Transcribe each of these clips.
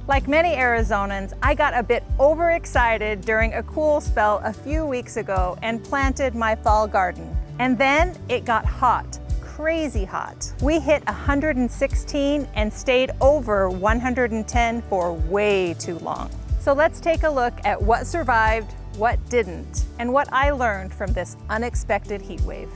Like many Arizonans, I got a bit overexcited during a cool spell a few weeks ago and planted my fall garden. And then it got hot, crazy hot. We hit 116 and stayed over 110 for way too long. So let's take a look at what survived, what didn't, and what I learned from this unexpected heat wave.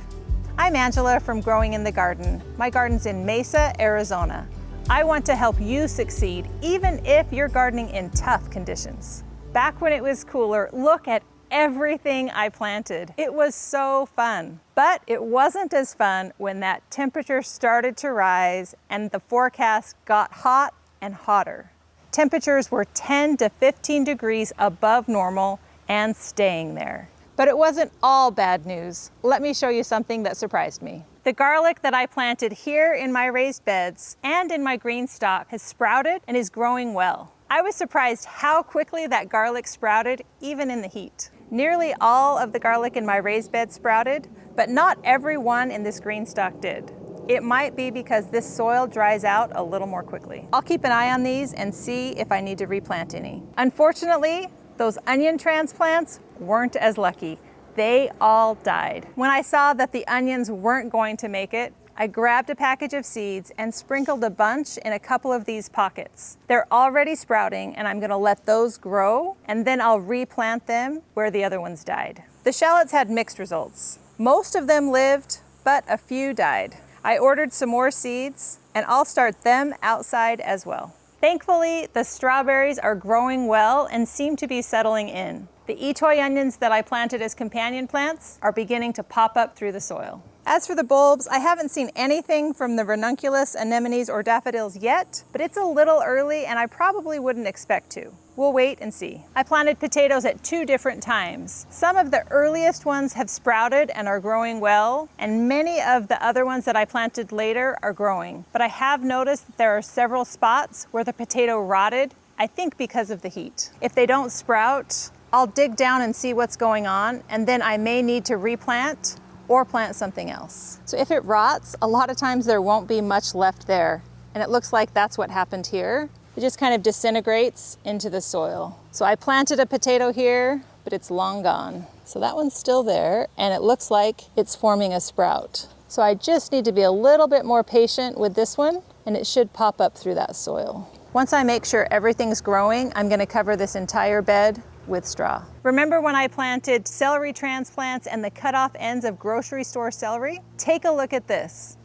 I'm Angela from Growing in the Garden. My garden's in Mesa, Arizona. I want to help you succeed even if you're gardening in tough conditions. Back when it was cooler, look at everything I planted. It was so fun. But it wasn't as fun when that temperature started to rise and the forecast got hot and hotter. Temperatures were 10 to 15 degrees above normal and staying there. But it wasn't all bad news. Let me show you something that surprised me. The garlic that I planted here in my raised beds and in my green stock has sprouted and is growing well. I was surprised how quickly that garlic sprouted, even in the heat. Nearly all of the garlic in my raised bed sprouted, but not every one in this green stock did. It might be because this soil dries out a little more quickly. I'll keep an eye on these and see if I need to replant any. Unfortunately, those onion transplants weren't as lucky. They all died. When I saw that the onions weren't going to make it, I grabbed a package of seeds and sprinkled a bunch in a couple of these pockets. They're already sprouting and I'm gonna let those grow and then I'll replant them where the other ones died. The shallots had mixed results. Most of them lived, but a few died. I ordered some more seeds and I'll start them outside as well. Thankfully, the strawberries are growing well and seem to be settling in. The Etoy onions that I planted as companion plants are beginning to pop up through the soil. As for the bulbs, I haven't seen anything from the ranunculus, anemones, or daffodils yet, but it's a little early and I probably wouldn't expect to. We'll wait and see. I planted potatoes at 2 different times. Some of the earliest ones have sprouted and are growing well, and many of the other ones that I planted later are growing. But I have noticed that there are several spots where the potato rotted, I think because of the heat. If they don't sprout, I'll dig down and see what's going on, and then I may need to replant or plant something else. So if it rots, a lot of times there won't be much left there. And it looks like that's what happened here. It just kind of disintegrates into the soil. So I planted a potato here, but it's long gone. So that one's still there, and it looks like it's forming a sprout. So I just need to be a little bit more patient with this one, and it should pop up through that soil. Once I make sure everything's growing, I'm gonna cover this entire bed with straw. Remember when I planted celery transplants and the cut off ends of grocery store celery? Take a look at this.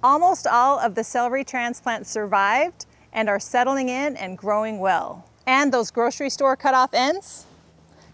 Almost all of the celery transplants survived and are settling in and growing well. And those grocery store cut off ends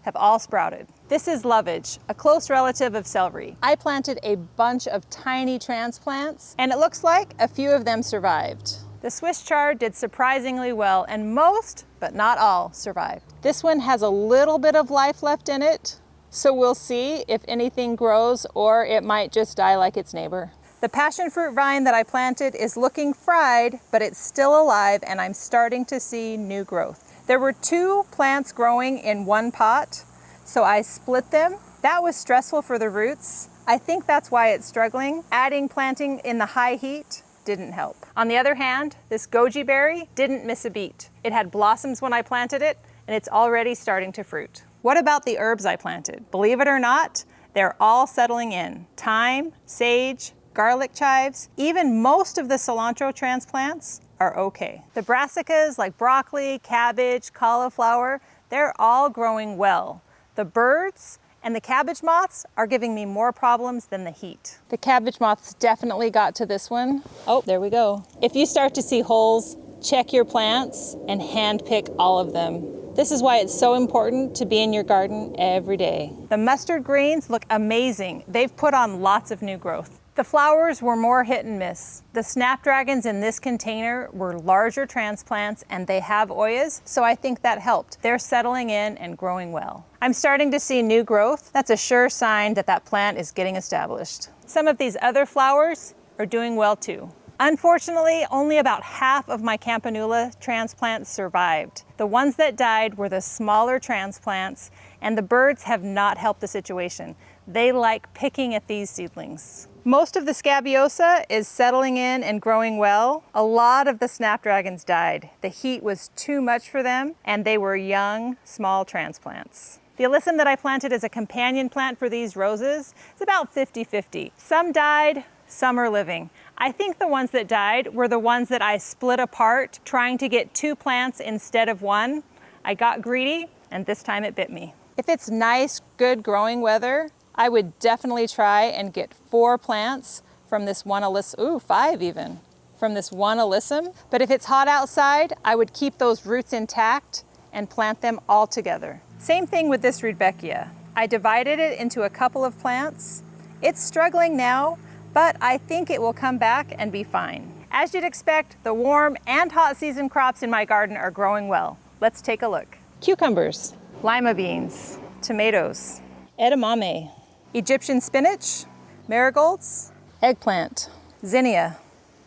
have all sprouted. This is lovage, a close relative of celery. I planted a bunch of tiny transplants and it looks like a few of them survived. The Swiss chard did surprisingly well and most, but not all, survived. This one has a little bit of life left in it, so we'll see if anything grows or it might just die like its neighbor. The passion fruit vine that I planted is looking fried, but it's still alive and I'm starting to see new growth. There were 2 plants growing in one pot, so I split them. That was stressful for the roots. I think that's why it's struggling. Adding planting in the high heat didn't help. On the other hand, this goji berry didn't miss a beat. It had blossoms when I planted it, and it's already starting to fruit. What about the herbs I planted? Believe it or not, they're all settling in. Thyme, sage, garlic chives, even most of the cilantro transplants are okay. The brassicas like broccoli, cabbage, cauliflower, they're all growing well. The birds and the cabbage moths are giving me more problems than the heat. The cabbage moths definitely got to this one. Oh, there we go. If you start to see holes, check your plants and hand pick all of them. This is why it's so important to be in your garden every day. The mustard greens look amazing. They've put on lots of new growth. The flowers were more hit and miss. The snapdragons in this container were larger transplants and they have oyas, so I think that helped. They're settling in and growing well. I'm starting to see new growth. That's a sure sign that that plant is getting established. Some of these other flowers are doing well too. Unfortunately, only about half of my campanula transplants survived. The ones that died were the smaller transplants, and the birds have not helped the situation. They like picking at these seedlings. Most of the scabiosa is settling in and growing well. A lot of the snapdragons died. The heat was too much for them, and they were young, small transplants. The alyssum that I planted as a companion plant for these roses is about 50-50. Some died, some are living. I think the ones that died were the ones that I split apart, trying to get 2 plants instead of 1. I got greedy, and this time it bit me. If it's nice, good growing weather, I would definitely try and get 4 plants from this one alyssum, ooh, 5 even, from this one alyssum. But if it's hot outside, I would keep those roots intact and plant them all together. Same thing with this rudbeckia. I divided it into a couple of plants. It's struggling now, but I think it will come back and be fine. As you'd expect, the warm and hot season crops in my garden are growing well. Let's take a look. Cucumbers, lima beans, tomatoes, edamame, Egyptian spinach, marigolds, eggplant, zinnia,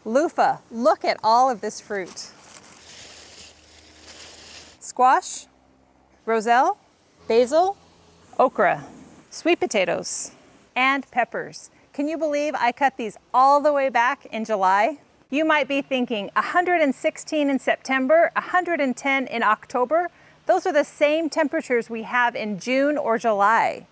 loofah. Look at all of this fruit. Squash, roselle, basil, okra, sweet potatoes, and peppers. Can you believe I cut these all the way back in July? You might be thinking 116 in September, 110 in October. Those are the same temperatures we have in June or July.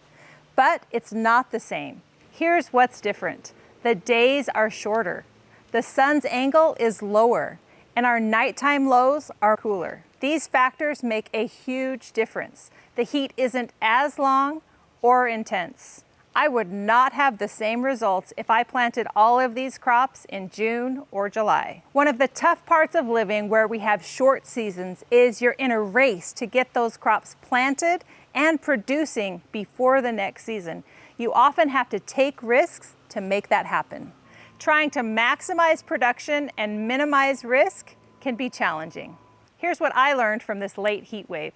But it's not the same. Here's what's different. The days are shorter. The sun's angle is lower, and our nighttime lows are cooler. These factors make a huge difference. The heat isn't as long or intense. I would not have the same results if I planted all of these crops in June or July. One of the tough parts of living where we have short seasons is you're in a race to get those crops planted and producing before the next season. You often have to take risks to make that happen. Trying to maximize production and minimize risk can be challenging. Here's what I learned from this late heat wave.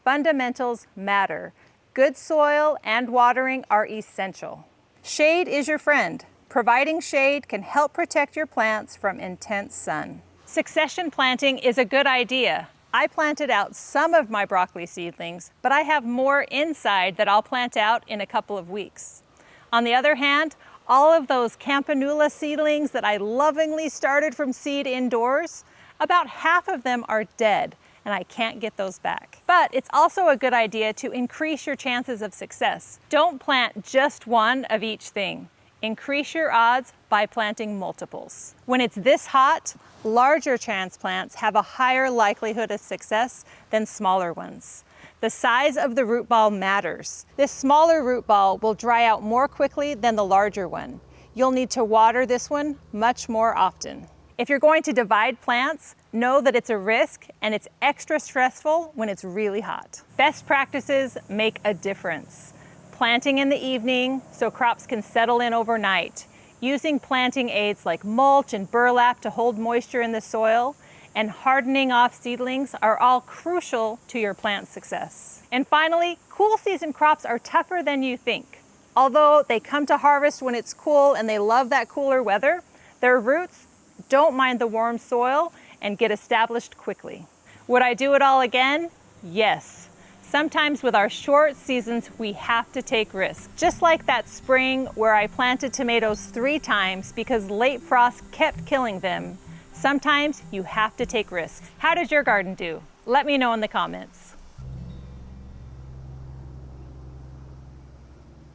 Fundamentals matter. Good soil and watering are essential. Shade is your friend. Providing shade can help protect your plants from intense sun. Succession planting is a good idea. I planted out some of my broccoli seedlings, but I have more inside that I'll plant out in a couple of weeks. On the other hand, all of those campanula seedlings that I lovingly started from seed indoors, about half of them are dead, and I can't get those back. But it's also a good idea to increase your chances of success. Don't plant just one of each thing. Increase your odds by planting multiples. When it's this hot, larger transplants have a higher likelihood of success than smaller ones. The size of the root ball matters. This smaller root ball will dry out more quickly than the larger one. You'll need to water this one much more often. If you're going to divide plants, know that it's a risk and it's extra stressful when it's really hot. Best practices make a difference. Planting in the evening so crops can settle in overnight. Using planting aids like mulch and burlap to hold moisture in the soil, and hardening off seedlings are all crucial to your plant success. And finally, cool season crops are tougher than you think. Although they come to harvest when it's cool and they love that cooler weather, their roots don't mind the warm soil and get established quickly. Would I do it all again? Yes. Sometimes with our short seasons, we have to take risks. Just like that spring where I planted tomatoes 3 times because late frost kept killing them. Sometimes you have to take risks. How did your garden do? Let me know in the comments.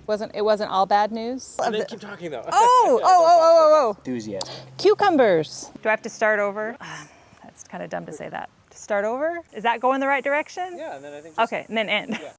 It wasn't all bad news? And then keep talking though. Oh. Enthusiasm. Cucumbers. Do I have to start over? That's kind of dumb to say that. To start over? Is that going the right direction? Yeah, and then I think Okay, and then end. Yeah.